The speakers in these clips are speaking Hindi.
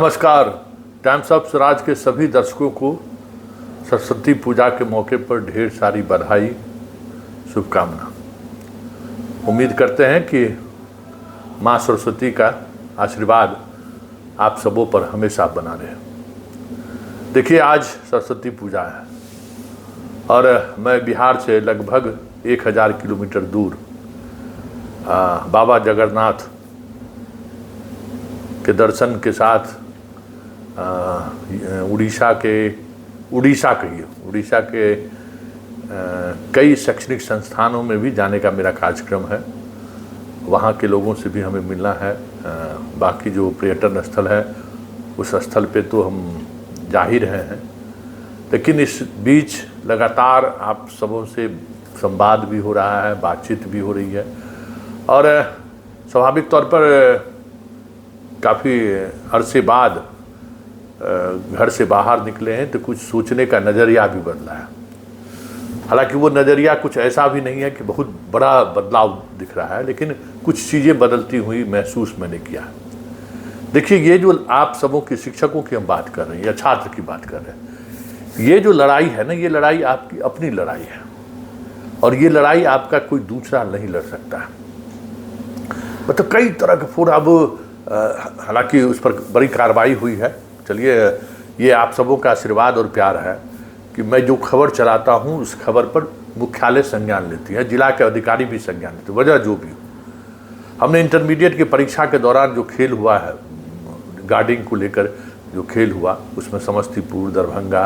नमस्कार। टाइम्स ऑफ स्वराज के सभी दर्शकों को सरस्वती पूजा के मौके पर ढेर सारी बधाई, शुभकामना। उम्मीद करते हैं कि माँ सरस्वती का आशीर्वाद आप सबों पर हमेशा बना रहे। देखिए, आज सरस्वती पूजा है और मैं बिहार से लगभग 1000 किलोमीटर दूर बाबा जगन्नाथ के दर्शन के साथ उड़ीसा के कई शैक्षणिक संस्थानों में भी जाने का मेरा कार्यक्रम है। वहाँ के लोगों से भी हमें मिलना है। बाकी जो पर्यटन स्थल है उस स्थल पे तो हम जा ही रहे हैं, लेकिन इस बीच लगातार आप सबों से संवाद भी हो रहा है, बातचीत भी हो रही है और स्वाभाविक तौर पर काफ़ी अरसे बाद घर से बाहर निकले हैं तो कुछ सोचने का नज़रिया भी बदला है। हालांकि वो नज़रिया कुछ ऐसा भी नहीं है कि बहुत बड़ा बदलाव दिख रहा है, लेकिन कुछ चीज़ें बदलती हुई महसूस मैंने किया है। देखिए, ये जो आप सबों के शिक्षकों की हम बात कर रहे हैं या छात्र की बात कर रहे हैं, ये जो लड़ाई है ना, ये लड़ाई आपकी अपनी लड़ाई है और ये लड़ाई आपका कोई दूसरा नहीं लड़ सकता है। मतलब कई तरह के फोर अब हालांकि उस पर बड़ी कार्रवाई हुई है। चलिए, ये आप सबों का आशीर्वाद और प्यार है कि मैं जो खबर चलाता हूँ उस खबर पर मुख्यालय संज्ञान लेती है, जिला के अधिकारी भी संज्ञान लेते हैं, वजह जो भी हो। हमने इंटरमीडिएट की परीक्षा के दौरान जो खेल हुआ है, गार्डिंग को लेकर जो खेल हुआ, उसमें समस्तीपुर, दरभंगा,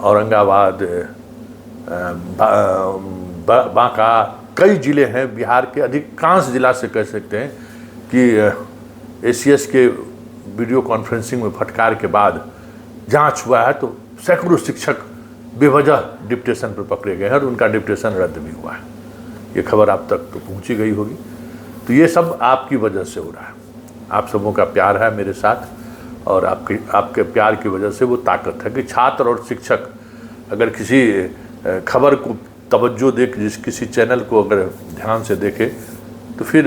औरंगाबाद, बांका, कई ज़िले हैं बिहार के, अधिकांश जिला से कह सकते हैं कि एसीएस के वीडियो कॉन्फ्रेंसिंग में फटकार के बाद जांच हुआ है तो सैकड़ों शिक्षक बेवजह डिप्टेशन पर पकड़े गए हैं और उनका डिप्टेशन रद्द भी हुआ है। ये खबर आप तक तो पहुंची गई होगी। तो ये सब आपकी वजह से हो रहा है। आप सबों का प्यार है मेरे साथ और आपके प्यार की वजह से वो ताकत है कि छात्र और शिक्षक अगर किसी खबर को तवज्जो दे, किसी चैनल को अगर ध्यान से देखे तो फिर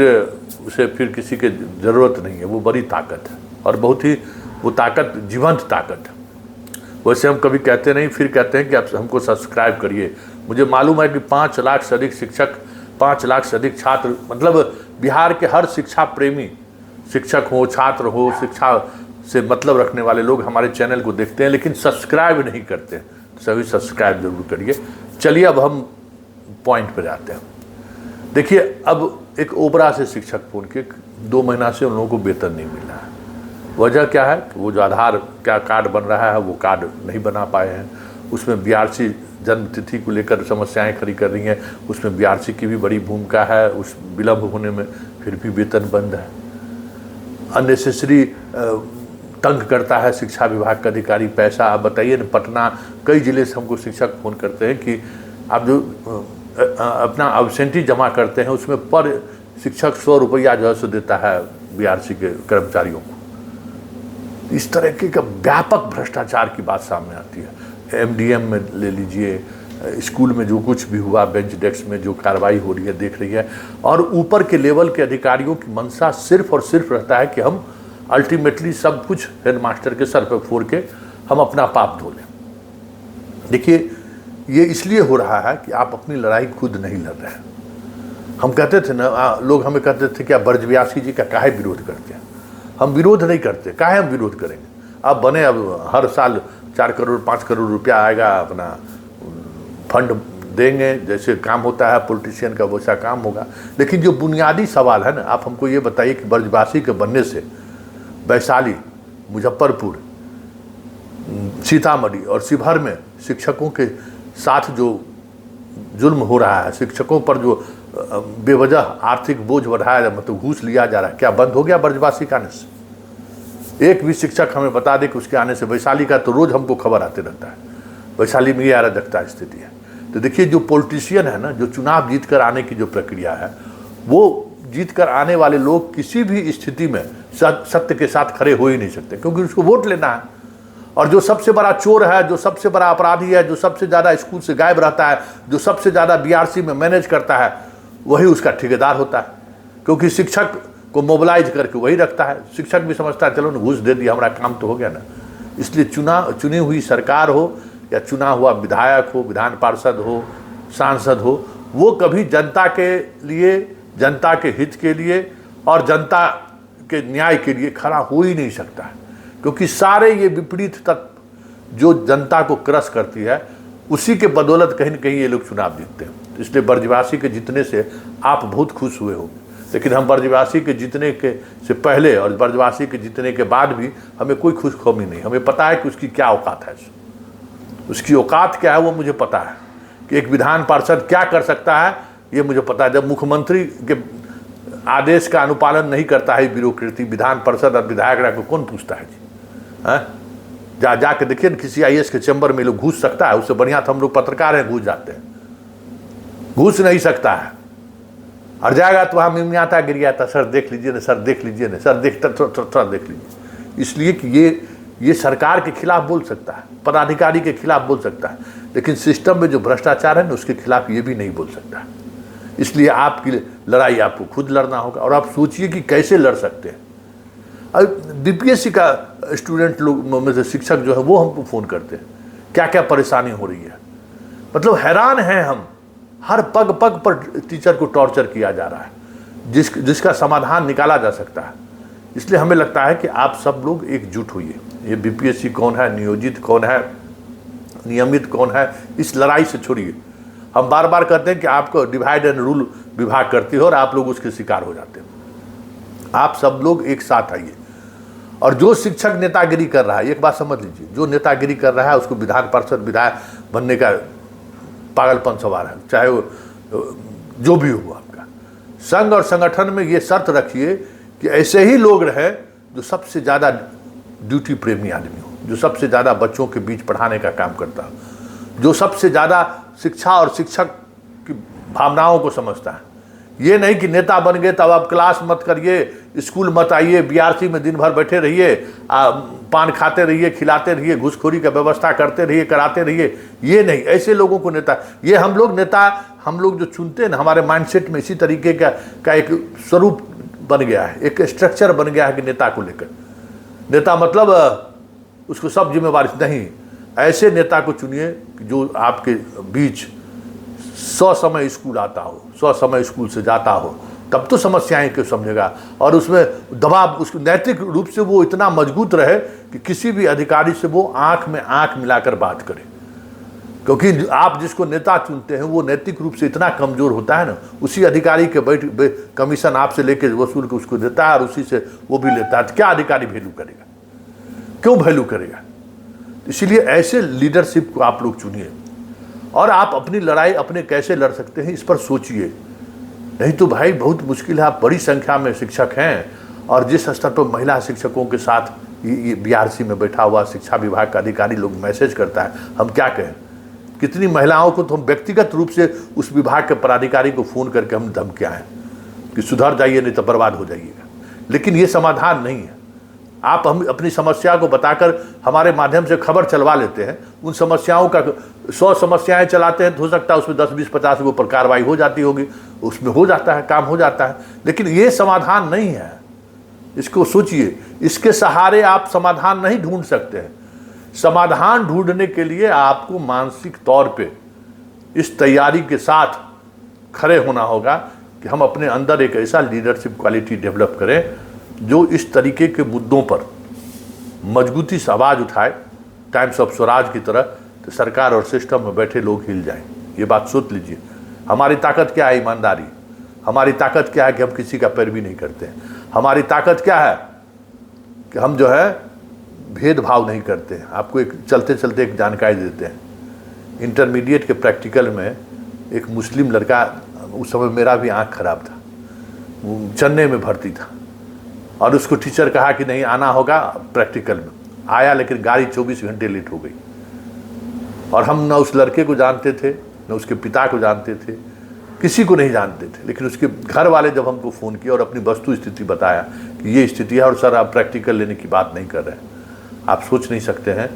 उसे फिर किसी की ज़रूरत नहीं है। वो बड़ी ताकत है और बहुत ही वो ताकत जीवंत ताकत है। वैसे हम कभी कहते नहीं, फिर कहते हैं कि आप हमको सब्सक्राइब करिए। मुझे मालूम है कि 5 लाख से अधिक शिक्षक, 5 लाख से अधिक छात्र, मतलब बिहार के हर शिक्षा प्रेमी, शिक्षक हो, छात्र हो, शिक्षा से मतलब रखने वाले लोग हमारे चैनल को देखते हैं लेकिन सब्सक्राइब नहीं करते। सभी सब्सक्राइब जरूर करिए। चलिए, अब हम पॉइंट पर जाते हैं। देखिए, अब एक ओबरा से शिक्षक फोन के 2 महीना से उन लोगों को वेतन नहीं मिल रहा है। वजह क्या है कि वो जो आधार क्या कार्ड बन रहा है वो कार्ड नहीं बना पाए हैं। उसमें बीआरसी जन्म तिथि को लेकर समस्याएं खड़ी कर रही हैं। उसमें बीआरसी की भी बड़ी भूमिका है, उस विलम्ब होने में फिर भी वेतन बंद है। अननेसेसरी तंग करता है शिक्षा विभाग का अधिकारी। पैसा आप बताइए न, पटना कई ज़िले से हमको शिक्षक फ़ोन करते हैं कि आप जो अपना एब्सेंटी जमा करते हैं उसमें पर शिक्षक 100 रुपया जो है सो देता है बीआरसी के कर्मचारियों को। इस तरह के का व्यापक भ्रष्टाचार की बात सामने आती है। एमडीएम में ले लीजिए, स्कूल में जो कुछ भी हुआ, बेंच डेस्क में जो कार्रवाई हो रही है देख रही है, और ऊपर के लेवल के अधिकारियों की मंशा सिर्फ और सिर्फ रहता है कि हम अल्टीमेटली सब कुछ हेडमास्टर के सर पर फोड़ के हम अपना पाप धो लें। देखिए, ये इसलिए हो रहा है कि आप अपनी लड़ाई खुद नहीं लड़ रहे हैं। हम कहते थे ना, लोग हमें कहते थे कि आप ब्रजव्यासी जी का काहे विरोध करते हैं। हम विरोध नहीं करते, काहे हम विरोध करेंगे। अब बने, अब हर साल 4 करोड़ 5 करोड़ रुपया आएगा, अपना फंड देंगे, जैसे काम होता है पॉलिटिशियन का वैसा काम होगा। लेकिन जो बुनियादी सवाल है ना, आप हमको ये बताइए कि ब्रजवासी के बनने से वैशाली, मुजफ्फरपुर, सीतामढ़ी और शिवहर में शिक्षकों के साथ जो जुल्म हो रहा है, शिक्षकों पर जो बेवजह आर्थिक बोझ बढ़ाया, मतलब घूस लिया जा रहा है, क्या बंद हो गया ब्रजवासी का आने से? एक भी शिक्षक हमें बता दे कि उसके आने से वैशाली का तो रोज हमको खबर आते रहता है, वैशाली में ये अराजकता स्थिति है। तो देखिए, जो पॉलिटिशियन है ना, जो चुनाव जीत कर आने की जो प्रक्रिया है, वो जीत कर आने वाले लोग किसी भी स्थिति में सत्य के साथ खड़े हो ही नहीं सकते, क्योंकि उसको वोट लेना है। और जो सबसे बड़ा चोर है, जो सबसे बड़ा अपराधी है, जो सबसे ज़्यादा स्कूल से गायब रहता है, जो सबसे ज़्यादा बीआरसी में मैनेज करता है, वही उसका ठेकेदार होता है। क्योंकि शिक्षक को मोबिलाइज करके वही रखता है। शिक्षक भी समझता है चलो ना घूस दे दिया, हमारा काम तो हो गया ना। इसलिए चुनी हुई सरकार हो या चुना हुआ विधायक हो, विधान पार्षद हो, सांसद हो, वो कभी जनता के लिए, जनता के हित के लिए और जनता के न्याय के लिए खड़ा हो ही नहीं सकता है, क्योंकि सारे ये विपरीत तत्व जो जनता को क्रश करती है, उसी के बदौलत कहीं न कहीं ये लोग चुनाव जीतते हैं। इसलिए ब्रजवासी के जीतने से आप बहुत खुश हुए होंगे, लेकिन हम ब्रजवासी के जीतने के से पहले और ब्रजवासी के जीतने के बाद भी हमें कोई खुशखबरी नहीं। हमें पता है कि उसकी क्या औकात है, उसकी औकात क्या है वो मुझे पता है, कि एक विधान पार्षद क्या कर सकता है ये मुझे पता है। जब मुख्यमंत्री के आदेश का अनुपालन नहीं करता है ब्यूरोक्रेसी, विधान पार्षद और विधायक को कौन पूछता है जी? जाके देखिए ना, किसी IAS के चैम्बर में लोग घुस सकता है? उससे बढ़िया तो हम लोग पत्रकार हैं, घुस जाते हैं। घुस नहीं सकता है, और जाएगा तो वहाँ मिमियाता गिर गया था, सर देख लीजिए ना, सर देख लीजिए ना, सर थोड़ा देख लीजिए। इसलिए कि ये सरकार के खिलाफ बोल सकता है, पदाधिकारी के खिलाफ बोल सकता है, लेकिन सिस्टम में जो भ्रष्टाचार है ना उसके खिलाफ ये भी नहीं बोल सकता है। इसलिए आपकी लड़ाई आपको खुद लड़ना होगा, और आप सोचिए कि कैसे लड़ सकते हैं। अब DPSC का स्टूडेंट लोग में से शिक्षक जो है वो हमको फ़ोन करते हैं, क्या क्या परेशानी हो रही है, मतलब हैरान हैं हम। हर पग पग पर टीचर को टॉर्चर किया जा रहा है, जिसका समाधान निकाला जा सकता है। इसलिए हमें लगता है कि आप सब लोग एकजुट होइए। ये BPSC कौन है, नियोजित कौन है, नियमित कौन है, इस लड़ाई से छोड़िए। हम बार बार कहते हैं कि आपको डिवाइड एंड रूल विभाग करती है और आप लोग उसके शिकार हो जाते हैं। आप सब लोग एक साथ आइए। और जो शिक्षक नेतागिरी कर रहा है, एक बात समझ लीजिए, जो नेतागिरी कर रहा है उसको विधान पार्षद विधायक बनने का पागलपन सवार है, चाहे वो जो भी हो। आपका संघ और संगठन में ये शर्त रखिए कि ऐसे ही लोग रहे जो सबसे ज़्यादा ड्यूटी प्रेमी आदमी हो, जो सबसे ज़्यादा बच्चों के बीच पढ़ाने का काम करता हो, जो सबसे ज़्यादा शिक्षा और शिक्षक की भावनाओं को समझता है। ये नहीं कि नेता बन गए तब आप क्लास मत करिए, स्कूल मत आइए, BRC में दिन भर बैठे रहिए, पान खाते रहिए, खिलाते रहिए, घूसखोरी का व्यवस्था करते रहिए, कराते रहिए। ये नहीं, ऐसे लोगों को नेता, ये हम लोग जो चुनते हैं ना, हमारे माइंडसेट में इसी तरीके का एक स्वरूप बन गया है, एक स्ट्रक्चर बन गया है कि नेता को लेकर, नेता मतलब उसको सब जिम्मेवारी नहीं। ऐसे नेता को चुनिए जो आपके बीच 100 समय स्कूल आता हो, 100 समय स्कूल से जाता हो, तब तो समस्याएं क्यों समझेगा। और उसमें दबाव, उसको नैतिक रूप से वो इतना मजबूत रहे कि किसी भी अधिकारी से वो आंख में आंख मिलाकर बात करे, क्योंकि आप जिसको नेता चुनते हैं वो नैतिक रूप से इतना कमजोर होता है ना, उसी अधिकारी के कमीशन आपसे लेके वसूल के उसको देता है और उसी से वो भी लेता है, तो क्या अधिकारी वैल्यू करेगा, क्यों वैल्यू करेगा। इसीलिए ऐसे लीडरशिप को आप लोग चुनिए, और आप अपनी लड़ाई अपने कैसे लड़ सकते हैं इस पर सोचिए। नहीं तो भाई बहुत मुश्किल है। आप बड़ी संख्या में शिक्षक हैं, और जिस स्तर पर महिला शिक्षकों के साथ ये BRC में बैठा हुआ शिक्षा विभाग का अधिकारी लोग मैसेज करता है, हम क्या कहें। कितनी महिलाओं को तो हम व्यक्तिगत रूप से उस विभाग के पदाधिकारी को फ़ोन करके हम धमकियाएं कि सुधर जाइए नहीं तो बर्बाद हो जाइएगा। लेकिन ये समाधान नहीं है। आप हम अपनी समस्या को बताकर हमारे माध्यम से खबर चलवा लेते हैं, उन समस्याओं का 100 समस्याएं चलाते हैं, तो हो सकता है उसमें 10, 20, 50 के ऊपर कार्रवाई हो जाती होगी, उसमें हो जाता है, काम हो जाता है। लेकिन ये समाधान नहीं है, इसको सोचिए। इसके सहारे आप समाधान नहीं ढूंढ सकते हैं। समाधान ढूंढने के लिए आपको मानसिक तौर पे इस तैयारी के साथ खड़े होना होगा कि हम अपने अंदर एक ऐसा लीडरशिप क्वालिटी डेवलप करें जो इस तरीके के मुद्दों पर मजबूती से आवाज़ उठाए, टाइम्स ऑफ स्वराज की तरह, तो सरकार और सिस्टम में बैठे लोग हिल जाएं। ये बात सोच लीजिए। हमारी ताकत क्या है? ईमानदारी। हमारी ताकत क्या है कि हम किसी का पैरवी नहीं करते हैं। हमारी ताकत क्या है कि हम जो है भेदभाव नहीं करते हैं। आपको एक चलते चलते एक जानकारी देते हैं। इंटरमीडिएट के प्रैक्टिकल में एक मुस्लिम लड़का, उस समय मेरा भी आँख खराब था, वो चेन्नई में भर्ती था, और उसको टीचर कहा कि नहीं आना होगा प्रैक्टिकल में। आया, लेकिन गाड़ी 24 घंटे लेट हो गई। और हम न उस लड़के को जानते थे, न उसके पिता को जानते थे, किसी को नहीं जानते थे। लेकिन उसके घर वाले जब हमको फ़ोन किया और अपनी वस्तु स्थिति बताया कि ये स्थिति है और सर आप प्रैक्टिकल लेने की बात नहीं कर रहे हैं, आप सोच नहीं सकते हैं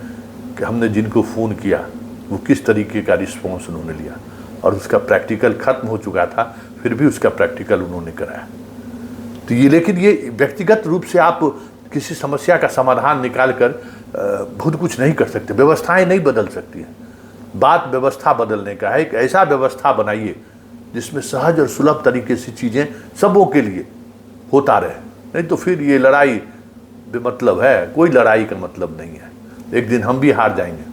कि हमने जिनको फ़ोन किया वो किस तरीके का रिस्पॉन्स उन्होंने लिया। और उसका प्रैक्टिकल ख़त्म हो चुका था, फिर भी उसका प्रैक्टिकल उन्होंने कराया। तो ये, लेकिन ये व्यक्तिगत रूप से आप किसी समस्या का समाधान निकाल कर बहुत कुछ नहीं कर सकते, व्यवस्थाएं नहीं बदल सकती हैं। बात व्यवस्था बदलने का है, एक ऐसा व्यवस्था बनाइए जिसमें सहज और सुलभ तरीके से चीज़ें सबों के लिए होता रहे, नहीं तो फिर ये लड़ाई बेमतलब है, कोई लड़ाई का मतलब नहीं है। एक दिन हम भी हार जाएंगे,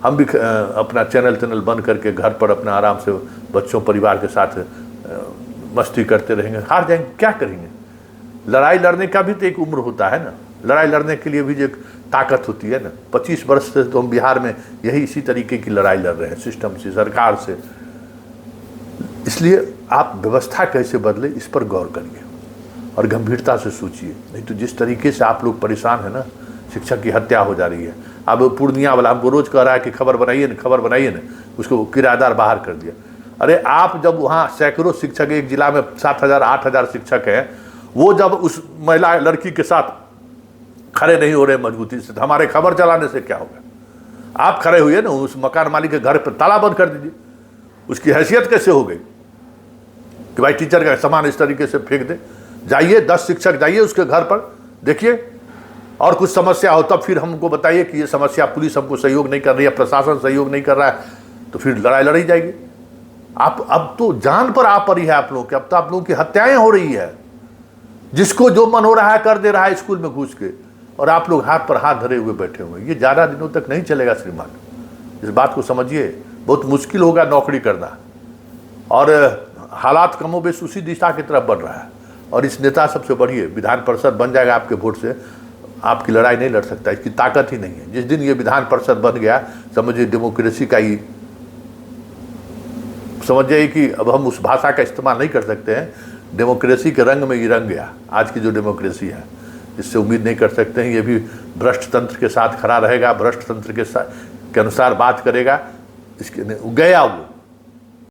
हम भी अपना चैनल बंद करके घर पर अपना आराम से बच्चों परिवार के साथ मस्ती करते रहेंगे, हार जाएंगे, क्या करेंगे? लड़ाई लड़ने का भी तो एक उम्र होता है ना, लड़ाई लड़ने के लिए भी एक ताकत होती है ना। 25 वर्ष से तो हम बिहार में यही इसी तरीके की लड़ाई लड़ रहे हैं, सिस्टम से, सरकार से। इसलिए आप व्यवस्था कैसे बदले इस पर गौर करिए और गंभीरता से सोचिए, नहीं तो जिस तरीके से आप लोग परेशान है ना, शिक्षक की हत्या हो जा रही है। अब पूर्णिया वाला हमको रोज कह रहा है कि खबर बनाइए ना, खबर बनाइए ना, उसको किराएदार बाहर कर दिया। अरे आप जब वहाँ सैकड़ों शिक्षक, एक जिला में 7,000 8,000 शिक्षक हैं, वो जब उस महिला लड़की के साथ खड़े नहीं हो रहे मजबूती से, तो हमारे खबर चलाने से क्या होगा? आप खड़े हुए ना, उस मकान मालिक के घर पर ताला बंद कर दीजिए। उसकी हैसियत कैसे हो गई कि भाई टीचर का सामान इस तरीके से फेंक दे? जाइए 10 शिक्षक जाइए उसके घर पर, देखिए, और कुछ समस्या हो तब फिर हमको बताइए कि ये समस्या पुलिस हमको सहयोग नहीं कर रही है, प्रशासन सहयोग नहीं कर रहा है, तो फिर लड़ाई लड़ी जाएगी। आप अब तो जान पर आ पड़ी है आप लोगों की, अब तो आप लोगों की हत्याएं हो रही है। जिसको जो मन हो रहा है कर दे रहा है स्कूल में घुस के, और आप लोग हाथ पर हाथ धरे हुए बैठे हुए। ये ज़्यादा दिनों तक नहीं चलेगा श्रीमान, इस बात को समझिए। बहुत मुश्किल होगा नौकरी करना, और हालात कमोबेश उसी दिशा की तरफ बढ़ रहा है। और इस नेता सबसे बढ़िए, विधान परिषद बन जाएगा आपके वोट से, आपकी लड़ाई नहीं लड़ सकता, इसकी ताकत ही नहीं है। जिस दिन ये विधान परिषद बन गया, समझिए डेमोक्रेसी का ही, समझ जाइए कि अब हम उस भाषा का इस्तेमाल नहीं कर सकते हैं। डेमोक्रेसी के रंग में ये रंग गया आज की जो डेमोक्रेसी है, इससे उम्मीद नहीं कर सकते हैं। ये भी भ्रष्ट तंत्र के साथ खड़ा रहेगा, भ्रष्ट तंत्र के अनुसार बात करेगा, इसके गया वो